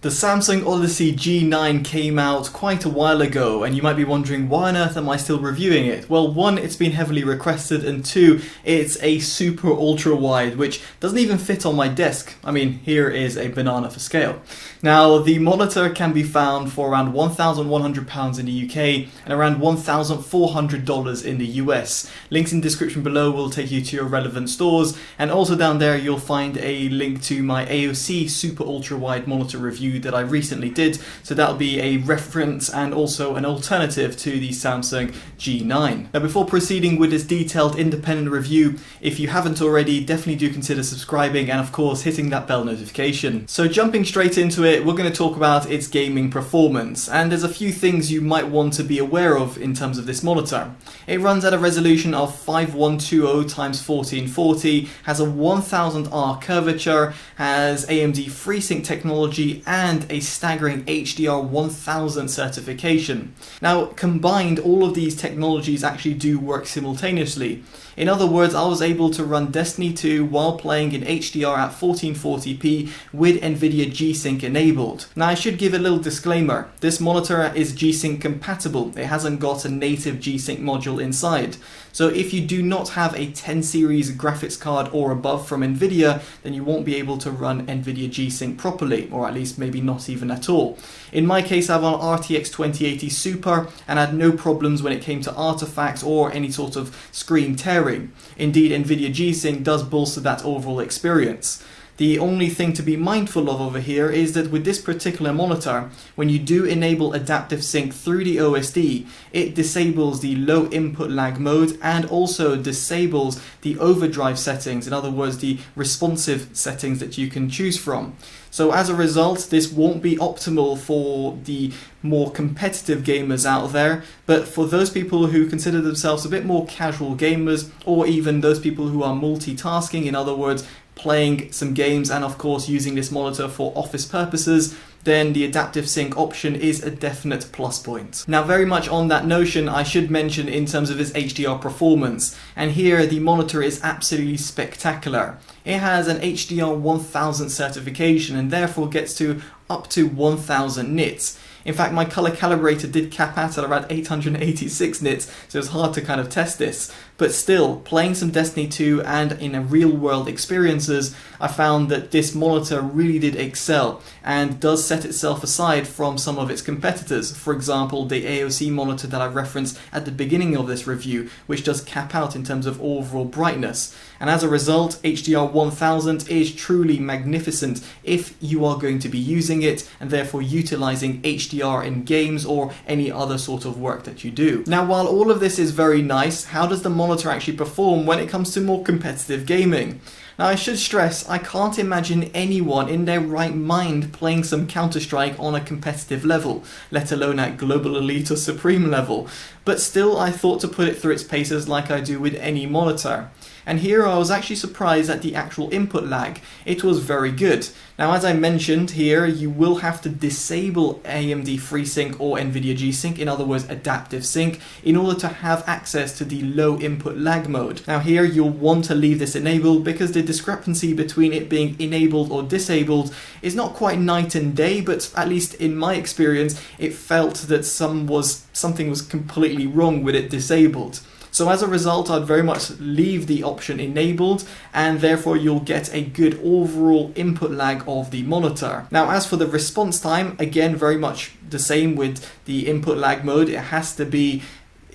The Samsung Odyssey G9 came out quite a while ago, and you might be wondering, why on earth am I still reviewing it? Well, one, it's been heavily requested, and two, it's a super ultra wide, which doesn't even fit on my desk. I mean, here is a banana for scale. Now, the monitor can be found for around £1,100 in the UK and around $1,400 in the US. Links in the description below will take you to your relevant stores, and also down there you'll find a link to my AOC super ultra wide monitor review that I recently did, so that'll be a reference and also an alternative to the Samsung G9. Now, before proceeding with this detailed independent review, if you haven't already, definitely do consider subscribing and of course hitting that bell notification. So jumping straight into it, we're going to talk about its gaming performance, and there's a few things you might want to be aware of in terms of this monitor. It runs at a resolution of 5120x1440, has a 1000R curvature, has AMD FreeSync technology, and a staggering HDR 1000 certification. Now, combined, all of these technologies actually do work simultaneously. In other words, I was able to run Destiny 2 while playing in HDR at 1440p with NVIDIA G-Sync enabled. Now, I should give a little disclaimer. This monitor is G-Sync compatible. It hasn't got a native G-Sync module inside. So if you do not have a 10 series graphics card or above from NVIDIA, then you won't be able to run NVIDIA G-Sync properly, or at least maybe not even at all. In my case, I have an RTX 2080 Super and had no problems when it came to artifacts or any sort of screen tearing. Indeed, NVIDIA G-Sync does bolster that overall experience. The only thing to be mindful of over here is that with this particular monitor, when you do enable adaptive sync through the OSD, it disables the low input lag mode and also disables the overdrive settings, in other words, the responsive settings that you can choose from. So as a result, this won't be optimal for the more competitive gamers out there, but for those people who consider themselves a bit more casual gamers, or even those people who are multitasking, in other words, playing some games and of course using this monitor for office purposes, then the adaptive sync option is a definite plus point. Now, very much on that notion, I should mention in terms of its HDR performance, and here the monitor is absolutely spectacular. It has an HDR 1000 certification and therefore gets to up to 1000 nits. In fact, my color calibrator did cap out at around 886 nits, so it's hard to kind of test this. But still, playing some Destiny 2 and in a real world experiences, I found that this monitor really did excel and does set itself aside from some of its competitors. For example, the AOC monitor that I referenced at the beginning of this review, which does cap out in terms of overall brightness. And as a result, HDR 1000 is truly magnificent if you are going to be using it and therefore utilizing HDR in games or any other sort of work that you do. Now, while all of this is very nice, how does the monitor actually perform when it comes to more competitive gaming? Now, I should stress, I can't imagine anyone in their right mind playing some Counter-Strike on a competitive level, let alone at global elite or supreme level. But still, I thought to put it through its paces like I do with any monitor. And here I was actually surprised at the actual input lag. It was very good. Now, as I mentioned here, you will have to disable AMD FreeSync or NVIDIA G-Sync, in other words adaptive sync, in order to have access to the low input lag mode. Now here you'll want to leave this enabled because the discrepancy between it being enabled or disabled is not quite night and day, but at least in my experience it felt that something was completely wrong with it disabled. So as a result, I'd very much leave the option enabled, and therefore you'll get a good overall input lag of the monitor. Now, as for the response time, again, very much the same with the input lag mode. It has to be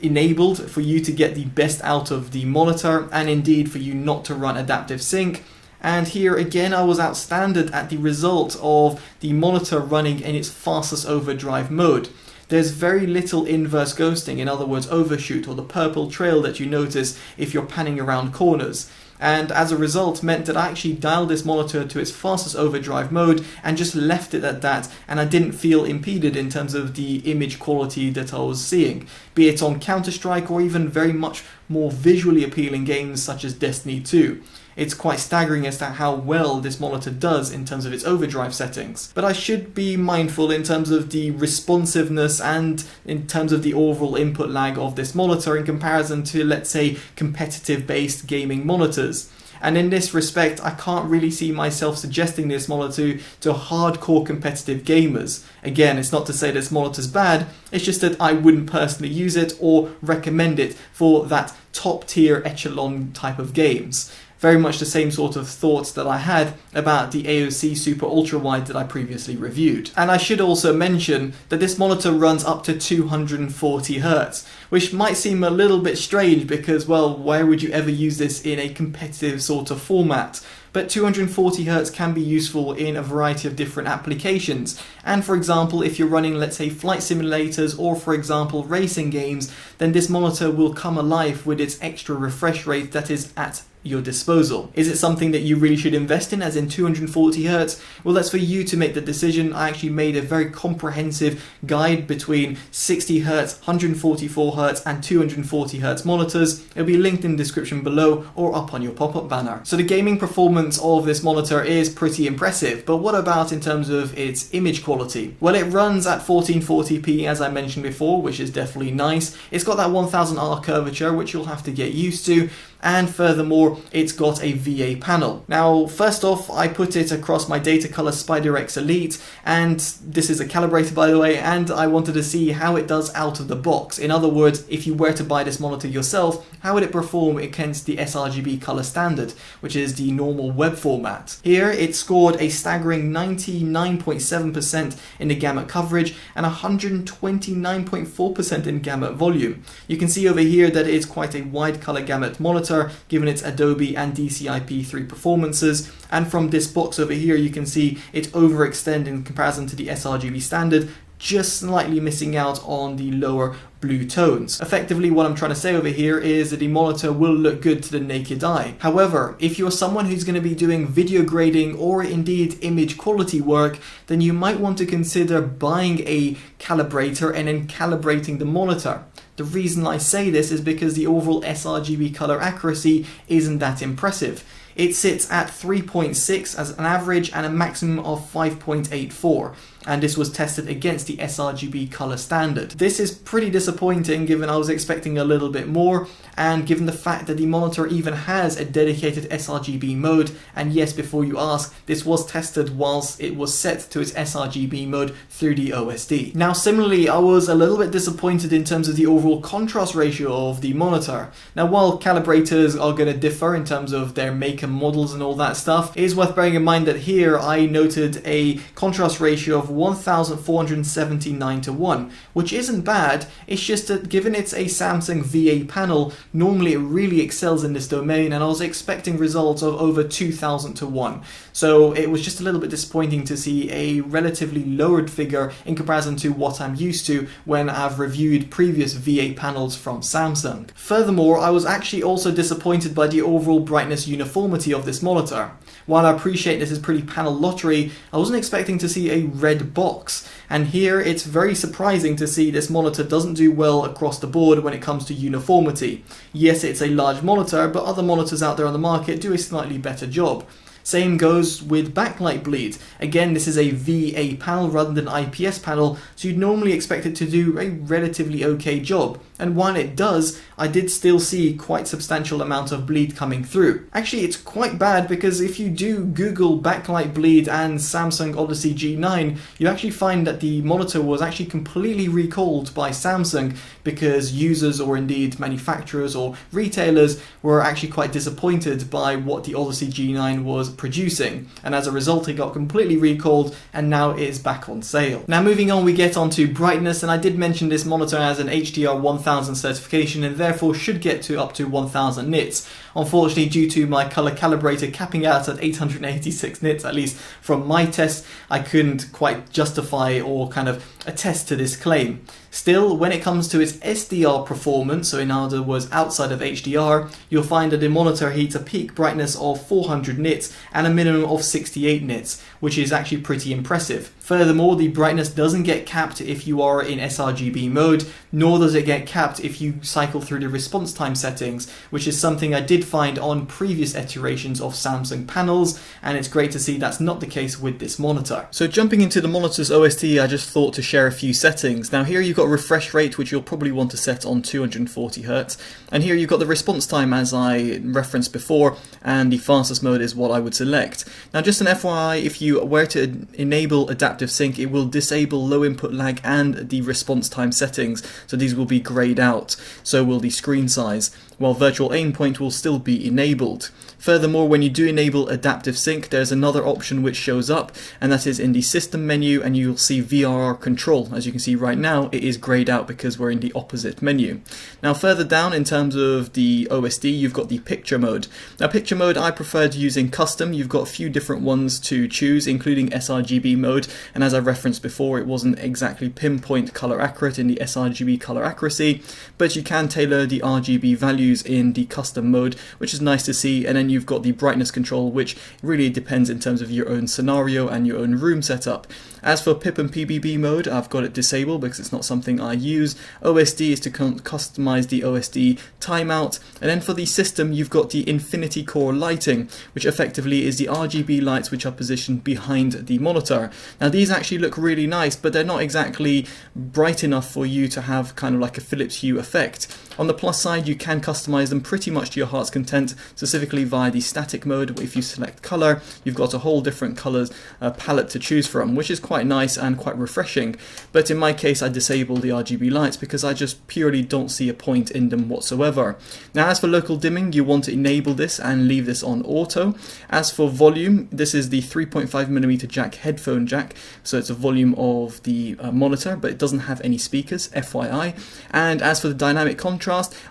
enabled for you to get the best out of the monitor, and indeed for you not to run adaptive sync. And here again, I was outstanded at the result of the monitor running in its fastest overdrive mode. There's very little inverse ghosting, in other words overshoot, or the purple trail that you notice if you're panning around corners. And as a result meant that I actually dialed this monitor to its fastest overdrive mode and just left it at that, and I didn't feel impeded in terms of the image quality that I was seeing, be it on Counter-Strike or even very much more visually appealing games such as Destiny 2. It's quite staggering as to how well this monitor does in terms of its overdrive settings. But I should be mindful in terms of the responsiveness and in terms of the overall input lag of this monitor in comparison to, let's say, competitive based gaming monitors. And in this respect, I can't really see myself suggesting this monitor to hardcore competitive gamers. Again, it's not to say this monitor's bad, it's just that I wouldn't personally use it or recommend it for that top tier echelon type of games. Very much the same sort of thoughts that I had about the AOC Super Ultrawide that I previously reviewed. And I should also mention that this monitor runs up to 240Hz, which might seem a little bit strange because, well, why would you ever use this in a competitive sort of format? But 240Hz can be useful in a variety of different applications. And for example, if you're running, let's say, flight simulators or, for example, racing games, then this monitor will come alive with its extra refresh rate that is at your disposal. Is it something that you really should invest in, as in 240Hz? Well, that's for you to make the decision. I actually made a very comprehensive guide between 60Hz, 144Hz and 240Hz monitors. It'll be linked in the description below or up on your pop-up banner. So the gaming performance of this monitor is pretty impressive, but what about in terms of its image quality? Well, it runs at 1440p as I mentioned before, which is definitely nice. It's got that 1000R curvature, which you'll have to get used to. And furthermore, it's got a VA panel. Now, first off, I put it across my Datacolor SpiderX Elite, and this is a calibrator, by the way, and I wanted to see how it does out of the box. In other words, if you were to buy this monitor yourself, how would it perform against the sRGB color standard, which is the normal web format? Here, it scored a staggering 99.7% in the gamut coverage and 129.4% in gamut volume. You can see over here that it's quite a wide color gamut monitor, given its Adobe and DCI-P3 performances, and from this box over here you can see it overextend in comparison to the sRGB standard, just slightly missing out on the lower blue tones. Effectively, what I'm trying to say over here is that the monitor will look good to the naked eye. However, if you're someone who's going to be doing video grading or indeed image quality work, then you might want to consider buying a calibrator and then calibrating the monitor. The reason I say this is because the overall sRGB color accuracy isn't that impressive. It sits at 3.6 as an average and a maximum of 5.84, and this was tested against the sRGB color standard. This is pretty disappointing given I was expecting a little bit more, and given the fact that the monitor even has a dedicated sRGB mode, and yes, before you ask, this was tested whilst it was set to its sRGB mode through the OSD. Now similarly, I was a little bit disappointed in terms of the overall contrast ratio of the monitor. Now while calibrators are going to differ in terms of their make and models and all that stuff, it is worth bearing in mind that here I noted a contrast ratio of 1479 to 1, which isn't bad. It's just that given it's a Samsung VA panel, normally it really excels in this domain, and I was expecting results of over 2000 to 1. So it was just a little bit disappointing to see a relatively lowered figure in comparison to what I'm used to when I've reviewed previous VA panels from Samsung. Furthermore, I was actually also disappointed by the overall brightness uniformity of this monitor. While I appreciate this is pretty panel lottery, I wasn't expecting to see a red box, and here it's very surprising to see this monitor doesn't do well across the board when it comes to uniformity. Yes, it's a large monitor, but other monitors out there on the market do a slightly better job. Same goes with backlight bleed. Again, this is a VA panel rather than IPS panel, so you'd normally expect it to do a relatively okay job. And while it does, I did still see quite substantial amount of bleed coming through. Actually, it's quite bad because if you do Google backlight bleed and Samsung Odyssey G9, you actually find that the monitor was actually completely recalled by Samsung because users or indeed manufacturers or retailers were actually quite disappointed by what the Odyssey G9 was producing, and as a result it got completely recalled and now it is back on sale. Now moving on, we get onto brightness, and I did mention this monitor has an HDR 1000 certification and therefore should get to up to 1000 nits. Unfortunately, due to my color calibrator capping out at 886 nits, at least from my test, I couldn't quite justify or kind of attest to this claim. Still, when it comes to its SDR performance, so in other words outside of HDR, you'll find that the monitor hits a peak brightness of 400 nits and a minimum of 68 nits, which is actually pretty impressive. Furthermore, the brightness doesn't get capped if you are in sRGB mode, nor does it get capped if you cycle through the response time settings, which is something I did find on previous iterations of Samsung panels, and it's great to see that's not the case with this monitor. So jumping into the monitor's OSD, I just thought to share a few settings. Now here you've got got refresh rate, which you'll probably want to set on 240 Hz. And here you've got the response time as I referenced before, and the fastest mode is what I would select. Now just an FYI, if you were to enable adaptive sync, it will disable low input lag and the response time settings, so these will be grayed out. So will the screen size, while virtual aim point will still be enabled. Furthermore, when you do enable adaptive sync, there's another option which shows up, and that is in the system menu, and you'll see VRR control. As you can see right now, it is grayed out because we're in the opposite menu. Now further down in terms of the OSD, you've got the picture mode. Now picture mode I preferred using custom. You've got a few different ones to choose, including sRGB mode, and as I referenced before, it wasn't exactly pinpoint color accurate in the sRGB color accuracy, but you can tailor the RGB values in the custom mode, which is nice to see. And then you've got the brightness control, which really depends in terms of your own scenario and your own room setup. As for PIP and PBB mode, I've got it disabled because it's not something I use. OSD is to customize the OSD timeout. And then for the system, you've got the infinity core lighting, which effectively is the RGB lights which are positioned behind the monitor. Now these actually look really nice, but they're not exactly bright enough for you to have kind of like a Philips Hue effect. On the plus side, you can customize them pretty much to your heart's content, specifically via the static mode. If you select color, you've got a whole different colors palette to choose from, which is quite nice and quite refreshing. But in my case, I disable the RGB lights because I just purely don't see a point in them whatsoever. Now as for local dimming, you want to enable this and leave this on auto. As for volume, this is the 3.5mm jack headphone jack, so it's a volume of the monitor, but it doesn't have any speakers, FYI. And as for the dynamic contrast,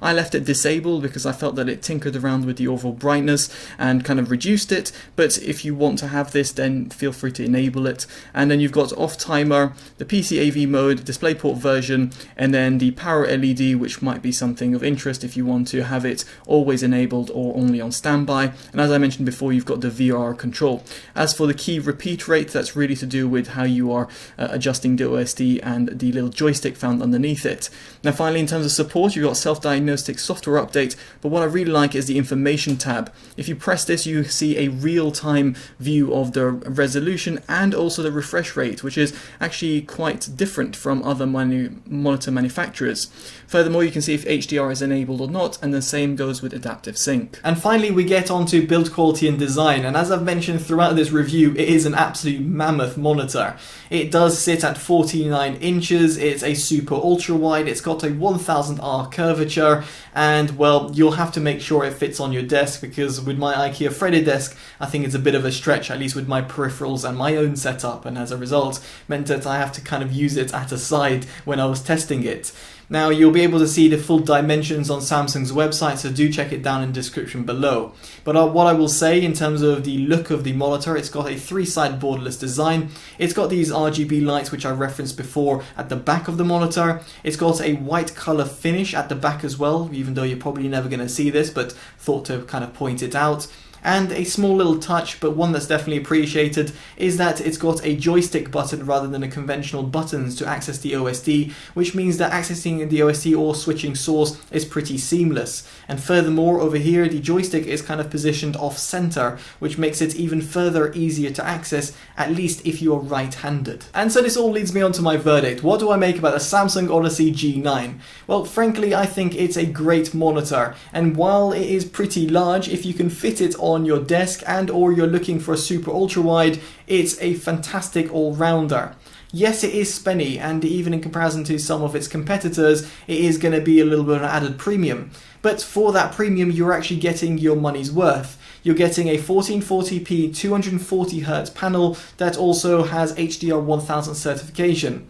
I left it disabled because I felt that it tinkered around with the overall brightness and kind of reduced it. But if you want to have this, then feel free to enable it. And then you've got off timer, the PCAV mode, DisplayPort version, and then the power LED, which might be something of interest if you want to have it always enabled or only on standby. And as I mentioned before, you've got the VRR control. As for the key repeat rate, that's really to do with how you are adjusting the OSD and the little joystick found underneath it. Now finally, in terms of support, you've got self-diagnostic software update, but what I really like is the information tab. If you press this, you see a real-time view of the resolution and also the refresh rate, which is actually quite different from other monitor manufacturers. Furthermore, you can see if HDR is enabled or not, and the same goes with adaptive sync. And finally, we get on to build quality and design, and as I've mentioned throughout this review, it is an absolute mammoth monitor. It does sit at 49 inches, it's a super ultra wide, it's got a 1000R curvature, and well, you'll have to make sure it fits on your desk, because with my IKEA threaded desk, I think it's a bit of a stretch, at least with my peripherals and my own setup, and as a result, meant that I have to kind of use it at a side when I was testing it. Now you'll be able to see the full dimensions on Samsung's website, so do check it down in the description below. But what I will say in terms of the look of the monitor, it's got a 3-side borderless design. It's got these RGB lights which I referenced before at the back of the monitor. It's got a white color finish at the back as well, even though you're probably never going to see this, but thought to kind of point it out. And a small little touch, but one that's definitely appreciated, is that it's got a joystick button rather than a conventional buttons to access the OSD, which means that accessing the OSD or switching source is pretty seamless. And furthermore, over here, the joystick is kind of positioned off center, which makes it even further easier to access, at least if you are right-handed. And so this all leads me on to my verdict. What do I make about the Samsung Odyssey G9? Well, frankly, I think it's a great monitor, and while it is pretty large, if you can fit it on your desk and or you're looking for a super ultra wide, it's a fantastic all-rounder. Yes, it is spenny, and even in comparison to some of its competitors, it is going to be a little bit of an added premium. But for that premium, you're actually getting your money's worth. You're getting a 1440p 240Hz panel that also has HDR 1000 certification.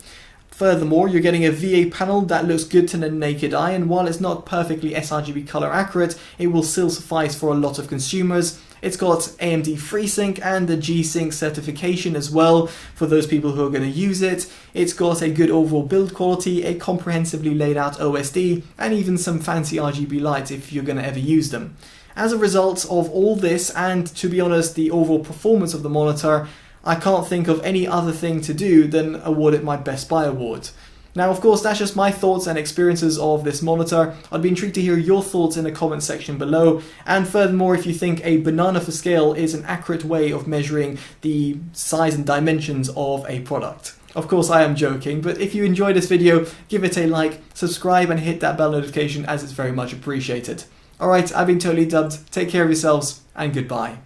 Furthermore, you're getting a VA panel that looks good to the naked eye, and while it's not perfectly sRGB color accurate, it will still suffice for a lot of consumers. It's got AMD FreeSync and the G-Sync certification as well for those people who are going to use it. It's got a good overall build quality, a comprehensively laid out OSD, and even some fancy RGB lights if you're going to ever use them. As a result of all this, and to be honest, the overall performance of the monitor, I can't think of any other thing to do than award it my Best Buy award. Now, of course, that's just my thoughts and experiences of this monitor. I'd be intrigued to hear your thoughts in the comment section below. And furthermore, if you think a banana for scale is an accurate way of measuring the size and dimensions of a product. Of course, I am joking, but if you enjoyed this video, give it a like, subscribe and hit that bell notification as it's very much appreciated. Alright, I've been Totally Dubbed, take care of yourselves, and goodbye.